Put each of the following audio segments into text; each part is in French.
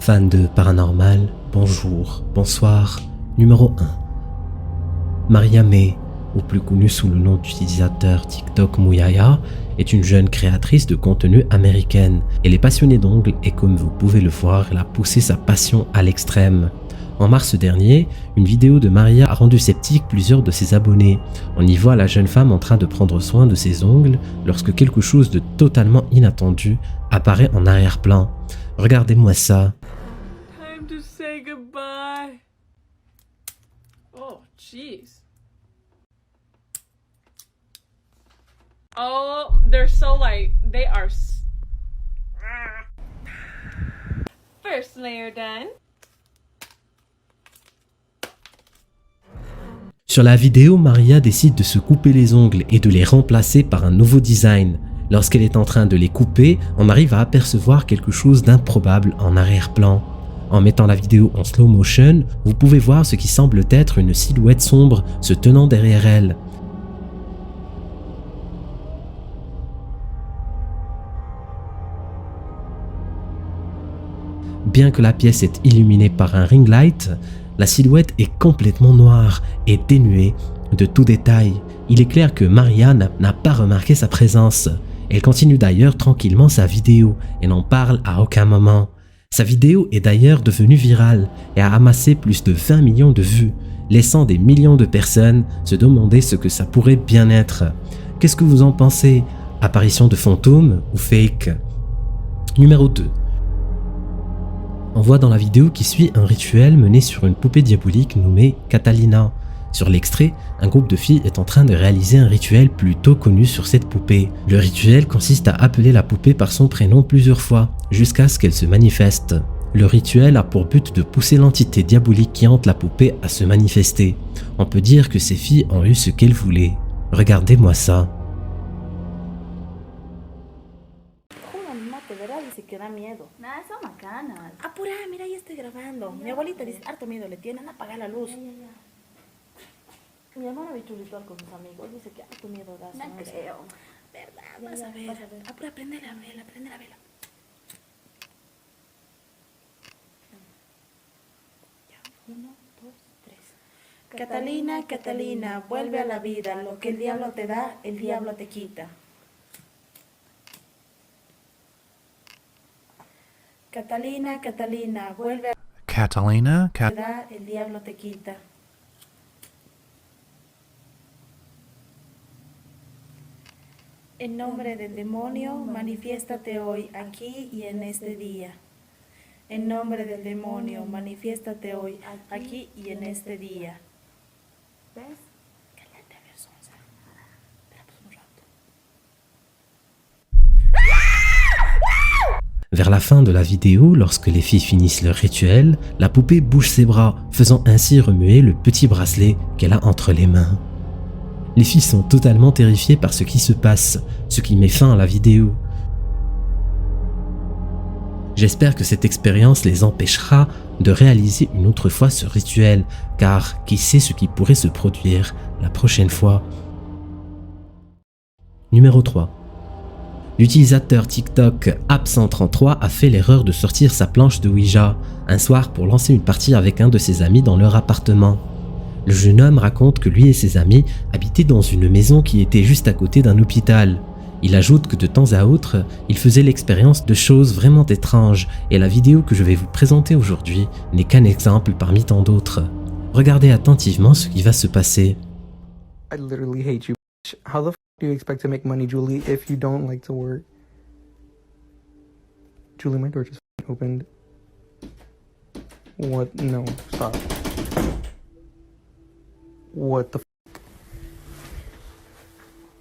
Fan de paranormal, bonjour, bonsoir. Numéro 1. Maria May, ou plus connue sous le nom d'utilisateur TikTok Mouyaya, est une jeune créatrice de contenu américaine. Elle est passionnée d'ongles et comme vous pouvez le voir, elle a poussé sa passion à l'extrême. En mars dernier, une vidéo de Maria a rendu sceptique plusieurs de ses abonnés. On y voit la jeune femme en train de prendre soin de ses ongles lorsque quelque chose de totalement inattendu apparaît en arrière-plan. Regardez-moi ça. Time to say goodbye. Oh, jeez. Oh, they're so light. They are. First layer done. Sur la vidéo, Maria décide de se couper les ongles et de les remplacer par un nouveau design. Lorsqu'elle est en train de les couper, on arrive à apercevoir quelque chose d'improbable en arrière-plan. En mettant la vidéo en slow motion, vous pouvez voir ce qui semble être une silhouette sombre se tenant derrière elle. Bien que la pièce est illuminée par un ring light, la silhouette est complètement noire et dénuée de tout détail. Il est clair que Maria n'a pas remarqué sa présence. Elle continue d'ailleurs tranquillement sa vidéo et n'en parle à aucun moment. Sa vidéo est d'ailleurs devenue virale et a amassé plus de 20 millions de vues, laissant des millions de personnes se demander ce que ça pourrait bien être. Qu'est-ce que vous en pensez? Apparition de fantômes ou fake? Numéro 2. On voit dans la vidéo qui suit un rituel mené sur une poupée diabolique nommée Catalina. Sur l'extrait, un groupe de filles est en train de réaliser un rituel plutôt connu sur cette poupée. Le rituel consiste à appeler la poupée par son prénom plusieurs fois, jusqu'à ce qu'elle se manifeste. Le rituel a pour but de pousser l'entité diabolique qui hante la poupée à se manifester. On peut dire que ces filles ont eu ce qu'elles voulaient. Regardez-moi ça. Que da miedo. Nada, son macanas. Apura, mira, ya estoy grabando. Mi abuelita dice, harto miedo le tienen, apaga la luz. Mi hermana bichulitual con sus amigos dice que harto miedo da. No creo. ¿Verdad? Vas a ver. Apura, prende la vela, prende la vela. Ya, 1, 2, 3. Catalina, Catalina, vuelve a la vida. Lo que el diablo te da, el diablo te quita. Catalina, Catalina, vuelve a Catalina? la vida, el diablo te quita. En nombre del demonio, manifiéstate hoy, aquí y en este día. En nombre del demonio, manifiéstate hoy, aquí y en este día. ¿Ves? Cállate, a ver, Sonsa. Espera pues un rato. Vers la fin de la vidéo, lorsque les filles finissent leur rituel, la poupée bouge ses bras, faisant ainsi remuer le petit bracelet qu'elle a entre les mains. Les filles sont totalement terrifiées par ce qui se passe, ce qui met fin à la vidéo. J'espère que cette expérience les empêchera de réaliser une autre fois ce rituel, car qui sait ce qui pourrait se produire la prochaine fois. Numéro 3. L'utilisateur TikTok App133 a fait l'erreur de sortir sa planche de Ouija un soir pour lancer une partie avec un de ses amis dans leur appartement. Le jeune homme raconte que lui et ses amis habitaient dans une maison qui était juste à côté d'un hôpital. Il ajoute que de temps à autre, il faisait l'expérience de choses vraiment étranges et la vidéo que je vais vous présenter aujourd'hui n'est qu'un exemple parmi tant d'autres. Regardez attentivement ce qui va se passer. I literally hate you. How the f do you expect to make money, Julie, if you don't like to work? Julie, my door just opened. What? No, stop. What the f?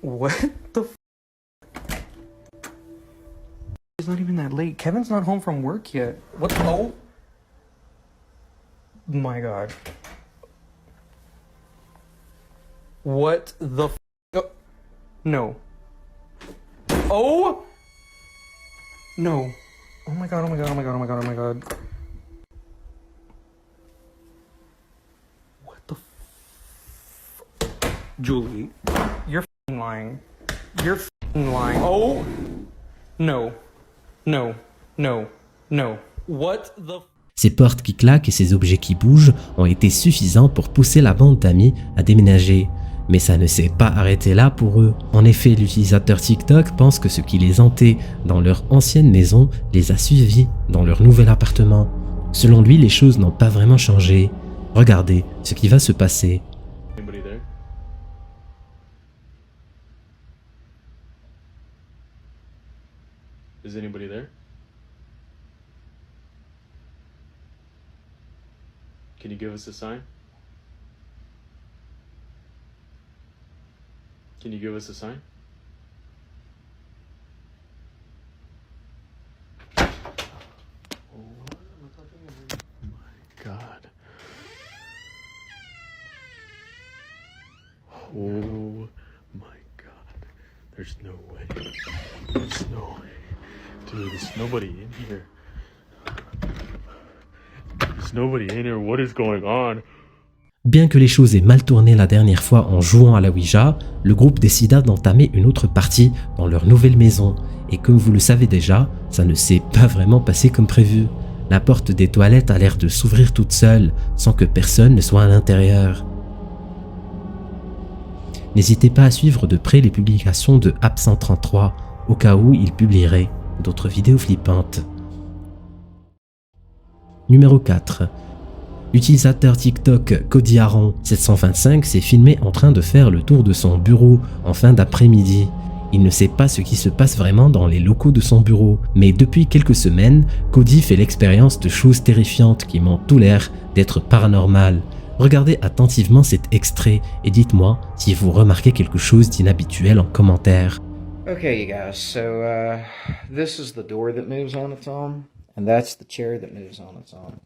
What the f? It's not even that late. Kevin's not home from work yet. What? Oh my god. What the f? Oh. No. Oh! No. Oh my god, oh my god, oh my god, oh my god, oh my god. What the f? Julie, you're f***ing lying. You're f***ing lying. Oh! No. No. No. No. What the f? Ces portes qui claquent et ces objets qui bougent ont été suffisants pour pousser la bande d'amis à déménager. Mais ça ne s'est pas arrêté là pour eux. En effet, l'utilisateur TikTok pense que ce qui les hantait dans leur ancienne maison les a suivis dans leur nouvel appartement. Selon lui, les choses n'ont pas vraiment changé. Regardez ce qui va se passer. Anybody there? Is anybody there? Can you give us a sign? Can you give us a sign? God. Oh my God. There's no way. There's no way. Dude, there's nobody in here. There's nobody in here. What is going on? Bien que les choses aient mal tourné la dernière fois en jouant à la Ouija, le groupe décida d'entamer une autre partie dans leur nouvelle maison. Et comme vous le savez déjà, ça ne s'est pas vraiment passé comme prévu. La porte des toilettes a l'air de s'ouvrir toute seule, sans que personne ne soit à l'intérieur. N'hésitez pas à suivre de près les publications de App133, au cas où il publierait d'autres vidéos flippantes. Numéro 4. L'utilisateur TikTok Cody Aaron 725 s'est filmé en train de faire le tour de son bureau en fin d'après-midi. Il ne sait pas ce qui se passe vraiment dans les locaux de son bureau, mais depuis quelques semaines, Cody fait l'expérience de choses terrifiantes qui m'ont tout l'air d'être paranormales. Regardez attentivement cet extrait et dites-moi si vous remarquez quelque chose d'inhabituel en commentaire. Okay, you guys, so this is the door that moves on its own, and that's the chair that moves on its own.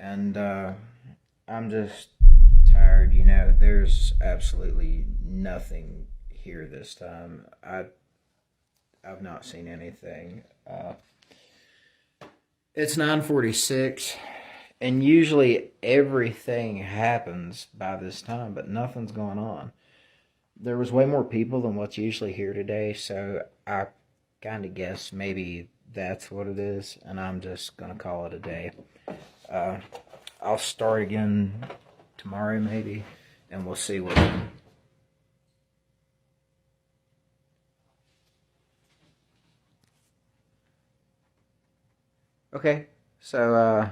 And I'm just tired, you know, there's absolutely nothing here this time. I've not seen anything. It's 9:46, and usually everything happens by this time, but nothing's going on. There was way more people than what's usually here today, so I kind of guess maybe that's what it is, and I'm just gonna call it a day. I'll start again tomorrow maybe, and we'll see what. Okay, so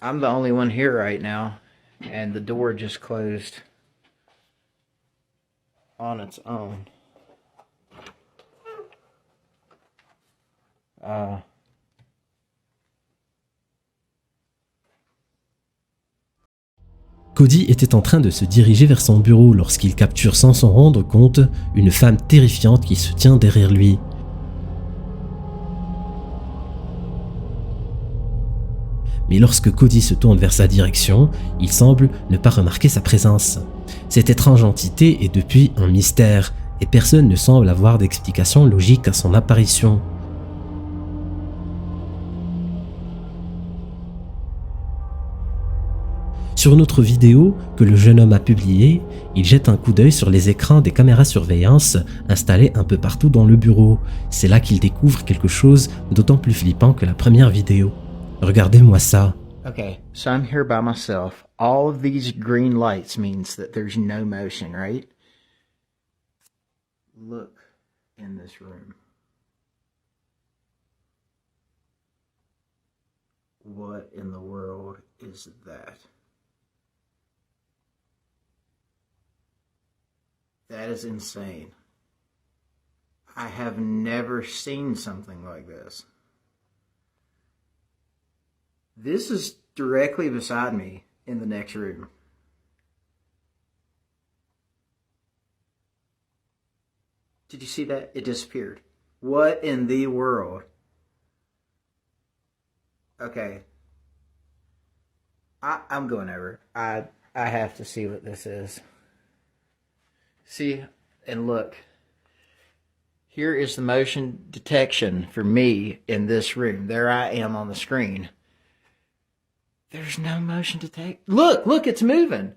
I'm the only one here right now, and the door just closed on its own. Cody était en train de se diriger vers son bureau lorsqu'il capture sans s'en rendre compte une femme terrifiante qui se tient derrière lui. Mais lorsque Cody se tourne vers sa direction, il semble ne pas remarquer sa présence. Cette étrange entité est depuis un mystère et personne ne semble avoir d'explication logique à son apparition. Sur une autre vidéo que le jeune homme a publiée, il jette un coup d'œil sur les écrans des caméras surveillance installées un peu partout dans le bureau. C'est là qu'il découvre quelque chose d'autant plus flippant que la première vidéo. Regardez-moi ça. Okay, so I'm here by myself. All of these green lights means that there's no motion, right? Look in this room. What in the world is that? That is insane. I have never seen something like this. This is directly beside me in the next room. Did you see that? It disappeared. What in the world? Okay. I'm going over. I have to see what this is. See, and look. Here is the motion detection for me in this room. There I am on the screen. There's no motion detection. Look, it's moving.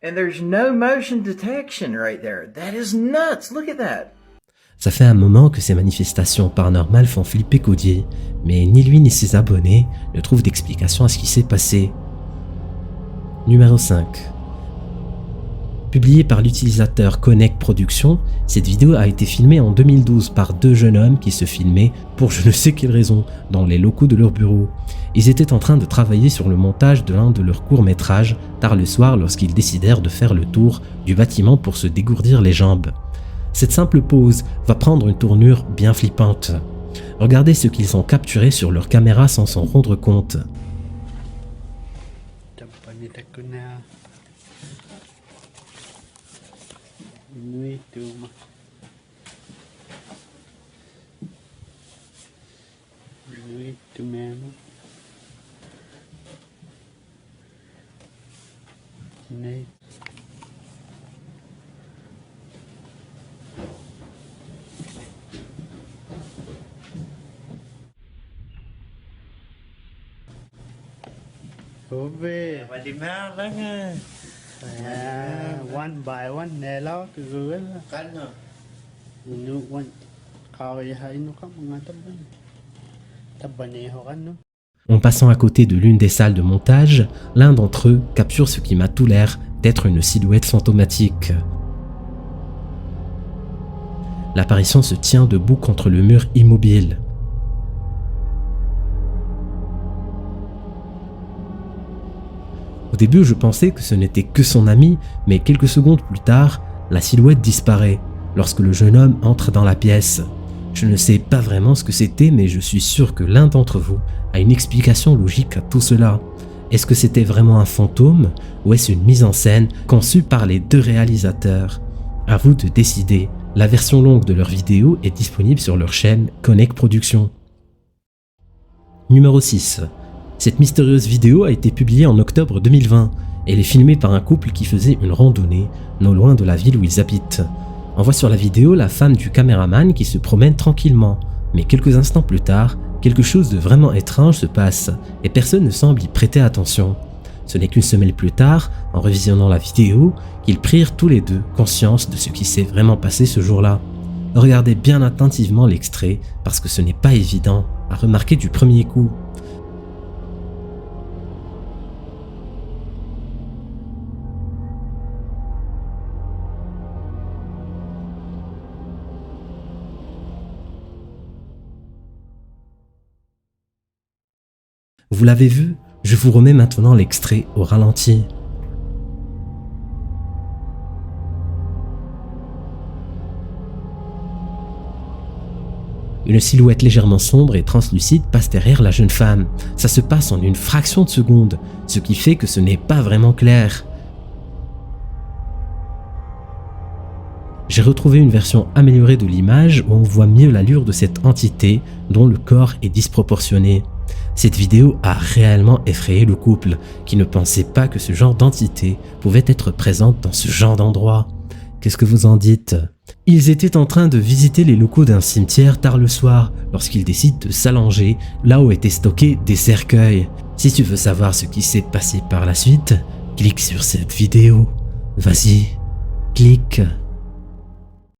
And there's no motion detection right there. That is nuts. Look at that. Ça fait un moment que ces manifestations paranormales font flipper Cody, mais ni lui ni ses abonnés ne trouvent d'explication à ce qui s'est passé. Numéro 5. Publiée par l'utilisateur Connect Productions, cette vidéo a été filmée en 2012 par deux jeunes hommes qui se filmaient, pour je ne sais quelle raison, dans les locaux de leur bureau. Ils étaient en train de travailler sur le montage de l'un de leurs courts-métrages tard le soir lorsqu'ils décidèrent de faire le tour du bâtiment pour se dégourdir les jambes. Cette simple pause va prendre une tournure bien flippante. Regardez ce qu'ils ont capturé sur leur caméra sans s'en rendre compte. one by one nè lo từ gửi kan no one kawai hay no ka mga tabani ho kan no. En passant à côté de l'une des salles de montage, l'un d'entre eux capture ce qui m'a tout l'air d'être une silhouette fantomatique. L'apparition se tient debout contre le mur immobile. Au début, je pensais que ce n'était que son ami, mais quelques secondes plus tard, la silhouette disparaît lorsque le jeune homme entre dans la pièce. Je ne sais pas vraiment ce que c'était, mais je suis sûr que l'un d'entre vous a une explication logique à tout cela. Est-ce que c'était vraiment un fantôme ou est-ce une mise en scène conçue par les deux réalisateurs? À vous de décider. La version longue de leur vidéo est disponible sur leur chaîne Connect Productions. Numéro 6. Cette mystérieuse vidéo a été publiée en octobre 2020. Elle est filmée par un couple qui faisait une randonnée non loin de la ville où ils habitent. On voit sur la vidéo la femme du caméraman qui se promène tranquillement, mais quelques instants plus tard, quelque chose de vraiment étrange se passe et personne ne semble y prêter attention. Ce n'est qu'une semaine plus tard, en revisionnant la vidéo, qu'ils prirent tous les deux conscience de ce qui s'est vraiment passé ce jour-là. Regardez bien attentivement l'extrait parce que ce n'est pas évident à remarquer du premier coup. Vous l'avez vu? Je vous remets maintenant l'extrait au ralenti. Une silhouette légèrement sombre et translucide passe derrière la jeune femme. Ça se passe en une fraction de seconde, ce qui fait que ce n'est pas vraiment clair. J'ai retrouvé une version améliorée de l'image où on voit mieux l'allure de cette entité dont le corps est disproportionné. Cette vidéo a réellement effrayé le couple qui ne pensait pas que ce genre d'entité pouvait être présente dans ce genre d'endroit. Qu'est-ce que vous en dites? Ils étaient en train de visiter les locaux d'un cimetière tard le soir lorsqu'ils décident de s'allonger là où étaient stockés des cercueils. Si tu veux savoir ce qui s'est passé par la suite, clique sur cette vidéo. Vas-y, clique.